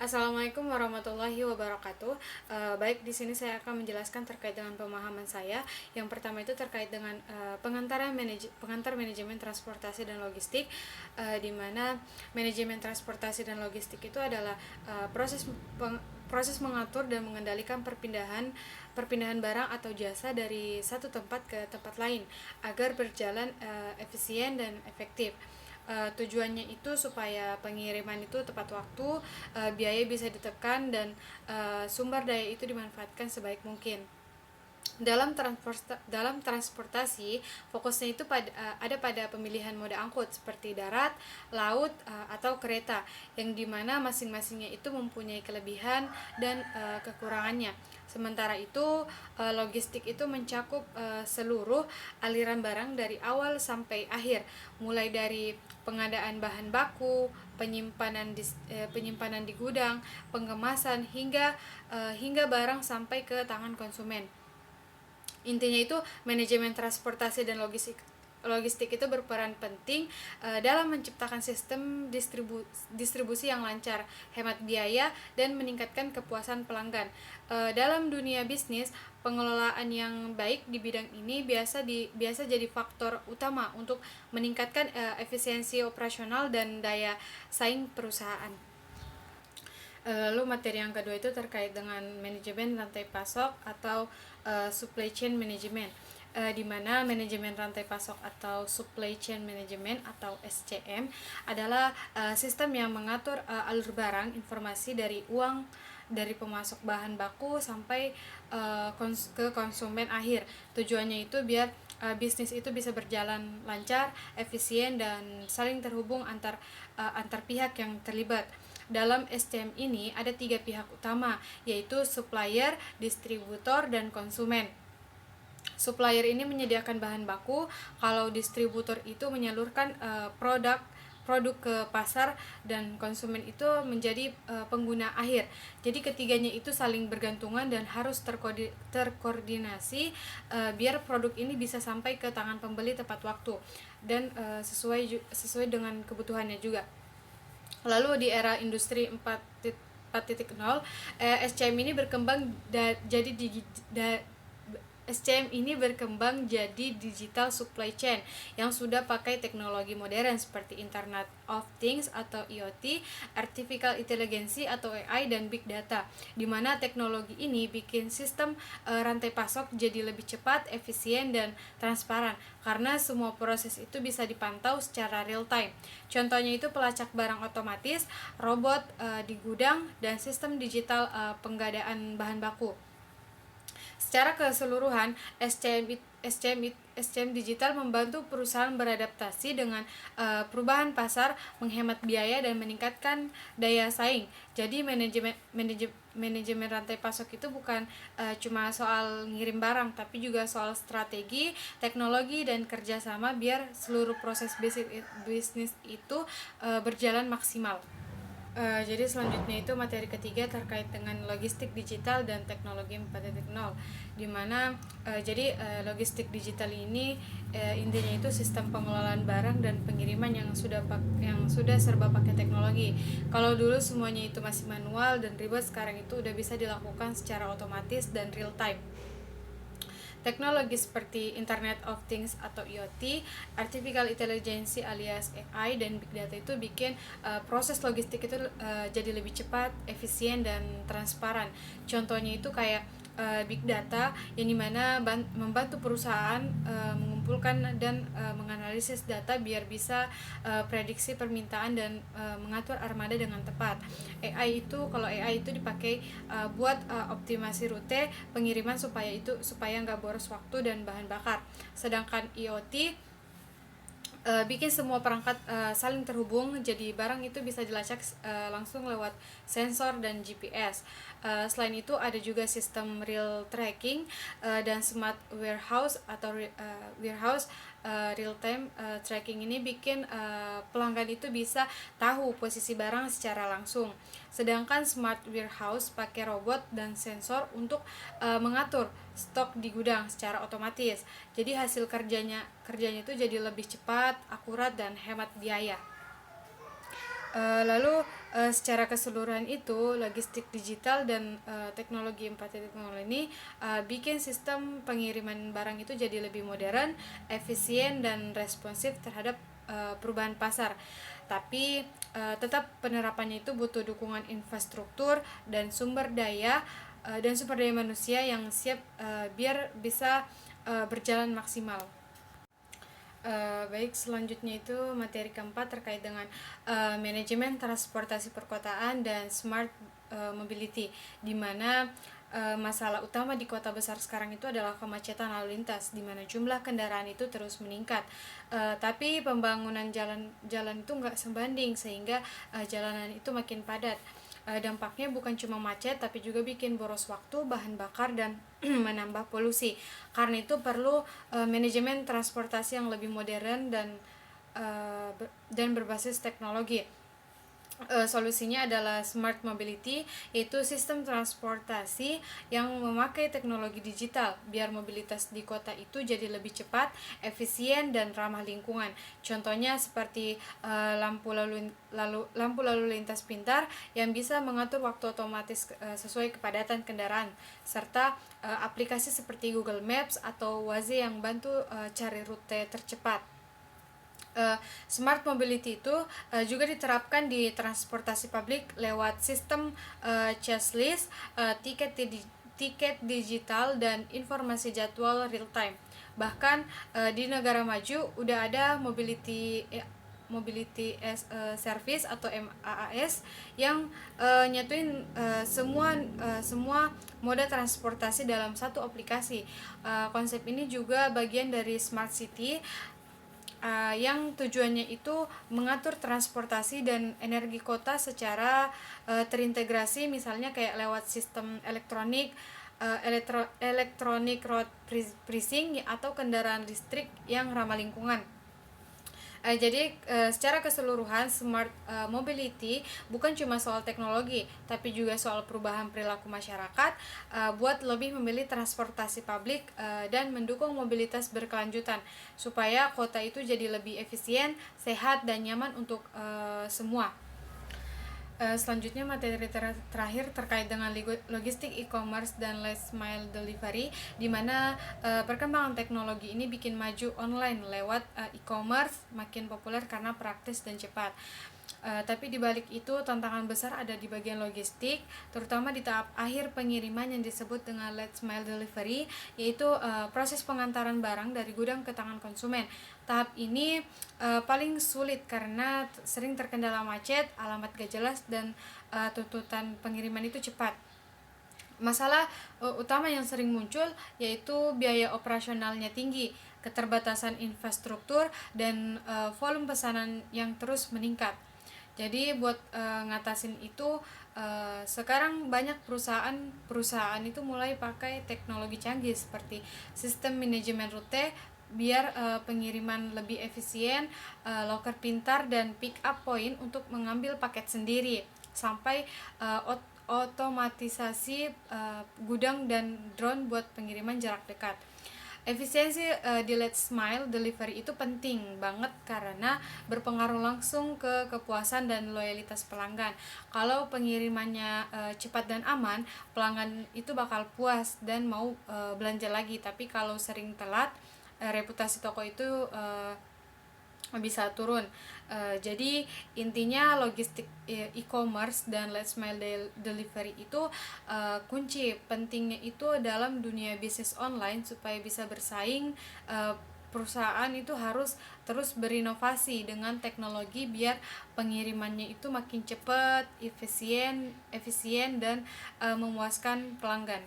Assalamualaikum warahmatullahi wabarakatuh. Baik, di sini saya akan menjelaskan terkait dengan pemahaman saya. Yang pertama itu terkait dengan pengantar manajemen transportasi dan logistik, di mana manajemen transportasi dan logistik itu adalah proses mengatur dan mengendalikan perpindahan barang atau jasa dari satu tempat ke tempat lain agar berjalan efisien dan efektif. Tujuannya itu supaya pengiriman itu tepat waktu, biaya bisa ditekan, dan sumber daya itu dimanfaatkan sebaik mungkin. Dalam transportasi, fokusnya itu ada pada pemilihan moda angkut seperti darat, laut, atau kereta, yang dimana masing-masingnya itu mempunyai kelebihan dan kekurangannya. Sementara itu, logistik itu mencakup seluruh aliran barang dari awal sampai akhir, mulai dari pengadaan bahan baku, penyimpanan di gudang, pengemasan, hingga barang sampai ke tangan konsumen. Intinya itu manajemen transportasi dan logistik itu berperan penting dalam menciptakan sistem distribusi yang lancar, hemat biaya, dan meningkatkan kepuasan pelanggan. Dalam dunia bisnis, pengelolaan yang baik di bidang ini biasa jadi faktor utama untuk meningkatkan efisiensi operasional dan daya saing perusahaan. Lalu materi yang kedua itu terkait dengan manajemen rantai pasok atau supply chain management, di mana manajemen rantai pasok atau supply chain management atau SCM adalah sistem yang mengatur alur barang, informasi dari pemasok bahan baku sampai ke konsumen akhir. Tujuannya itu biar bisnis itu bisa berjalan lancar, efisien, dan saling terhubung antar pihak yang terlibat. Dalam SCM ini ada 3 pihak utama, yaitu supplier, distributor, dan konsumen. Supplier ini menyediakan bahan baku, kalau distributor itu menyalurkan produk ke pasar, dan konsumen itu menjadi pengguna akhir. Jadi ketiganya itu saling bergantungan dan harus terkoordinasi biar produk ini bisa sampai ke tangan pembeli tepat waktu dan sesuai dengan kebutuhannya juga. Lalu di era industri 4.0, SCM ini berkembang jadi digital supply chain yang sudah pakai teknologi modern seperti Internet of Things atau IoT, Artificial Intelligence atau AI, dan Big Data, di mana teknologi ini bikin sistem rantai pasok jadi lebih cepat, efisien, dan transparan karena semua proses itu bisa dipantau secara real time. Contohnya itu pelacak barang otomatis, robot di gudang, dan sistem digital penggadaan bahan baku. Secara keseluruhan, SCM digital membantu perusahaan beradaptasi dengan perubahan pasar, menghemat biaya, dan meningkatkan daya saing. Jadi manajemen rantai pasok itu bukan cuma soal ngirim barang, tapi juga soal strategi, teknologi, dan kerjasama biar seluruh proses bisnis itu berjalan maksimal. Jadi selanjutnya itu materi ketiga terkait dengan logistik digital dan teknologi 4.0, di mana logistik digital ini intinya itu sistem pengelolaan barang dan pengiriman yang sudah serba pakai teknologi. Kalau dulu semuanya itu masih manual dan ribet, sekarang itu udah bisa dilakukan secara otomatis dan real time. Teknologi seperti Internet of Things atau IoT, Artificial Intelligence alias AI, dan Big Data itu bikin proses logistik itu jadi lebih cepat, efisien, dan transparan. Contohnya itu kayak Big Data, yang dimana membantu perusahaan mengumpulkan dan menganalisis data biar bisa prediksi permintaan dan mengatur armada dengan tepat. Kalau AI itu dipakai buat optimasi rute pengiriman supaya nggak boros waktu dan bahan bakar. Sedangkan IoT bikin semua perangkat saling terhubung, jadi barang itu bisa dilacak langsung lewat sensor dan GPS. Selain itu ada juga sistem real tracking dan smart warehouse atau warehouse real time tracking ini bikin pelanggan itu bisa tahu posisi barang secara langsung. Sedangkan smart warehouse pakai robot dan sensor untuk mengatur stok di gudang secara otomatis. Jadi hasil kerjanya itu jadi lebih cepat, akurat, dan hemat biaya. Lalu secara keseluruhan itu logistik digital dan teknologi 4.0 ini bikin sistem pengiriman barang itu jadi lebih modern, efisien dan responsif terhadap perubahan pasar. Tapi tetap penerapannya itu butuh dukungan infrastruktur dan sumber daya manusia yang siap biar bisa berjalan maksimal. Baik, selanjutnya itu materi keempat terkait dengan manajemen transportasi perkotaan dan smart mobility, di mana masalah utama di kota besar sekarang itu adalah kemacetan lalu lintas, di mana jumlah kendaraan itu terus meningkat. Tapi pembangunan jalan itu nggak sebanding, sehingga jalanan itu makin padat. Dampaknya bukan cuma macet tapi juga bikin boros waktu, bahan bakar, dan menambah polusi. Karena itu perlu manajemen transportasi yang lebih modern dan berbasis teknologi. Solusinya adalah smart mobility, yaitu sistem transportasi yang memakai teknologi digital biar mobilitas di kota itu jadi lebih cepat, efisien, dan ramah lingkungan. Contohnya seperti lampu lalu lintas pintar yang bisa mengatur waktu otomatis sesuai kepadatan kendaraan, serta aplikasi seperti Google Maps atau Waze yang bantu cari rute tercepat. Smart mobility itu juga diterapkan di transportasi publik lewat sistem checklist, tiket digital, dan informasi jadwal real time. Bahkan di negara maju udah ada mobility as a service atau MAAS yang nyatuin semua moda transportasi dalam satu aplikasi. Konsep ini juga bagian dari smart city yang tujuannya itu mengatur transportasi dan energi kota secara terintegrasi, misalnya kayak lewat sistem electronic road pricing atau kendaraan listrik yang ramah lingkungan. Jadi secara keseluruhan smart mobility bukan cuma soal teknologi, tapi juga soal perubahan perilaku masyarakat buat lebih memilih transportasi publik dan mendukung mobilitas berkelanjutan supaya kota itu jadi lebih efisien, sehat, dan nyaman untuk semua. Selanjutnya materi terakhir terkait dengan logistik e-commerce dan last mile delivery, di mana perkembangan teknologi ini bikin maju online lewat e-commerce makin populer karena praktis dan cepat. Tapi di balik itu tantangan besar ada di bagian logistik, terutama di tahap akhir pengiriman yang disebut dengan last mile delivery, yaitu proses pengantaran barang dari gudang ke tangan konsumen. Tahap ini paling sulit karena sering terkendala macet, alamat gak jelas, dan tuntutan pengiriman itu cepat. Masalah utama yang sering muncul yaitu biaya operasionalnya tinggi, keterbatasan infrastruktur, dan volume pesanan yang terus meningkat. Jadi buat ngatasin itu, sekarang banyak perusahaan itu mulai pakai teknologi canggih seperti sistem manajemen rute biar pengiriman lebih efisien, loker pintar, dan pick up point untuk mengambil paket sendiri, sampai otomatisasi gudang dan drone buat pengiriman jarak dekat. Efisiensi di last mile delivery itu penting banget karena berpengaruh langsung ke kepuasan dan loyalitas pelanggan. Kalau pengirimannya cepat dan aman, pelanggan itu bakal puas dan mau belanja lagi. Tapi kalau sering telat, reputasi toko itu bisa turun. Jadi intinya logistik e-commerce dan last mile delivery itu kunci pentingnya itu dalam dunia bisnis online. Supaya bisa bersaing, perusahaan itu harus terus berinovasi dengan teknologi biar pengirimannya itu makin cepat, efisien, dan memuaskan pelanggan.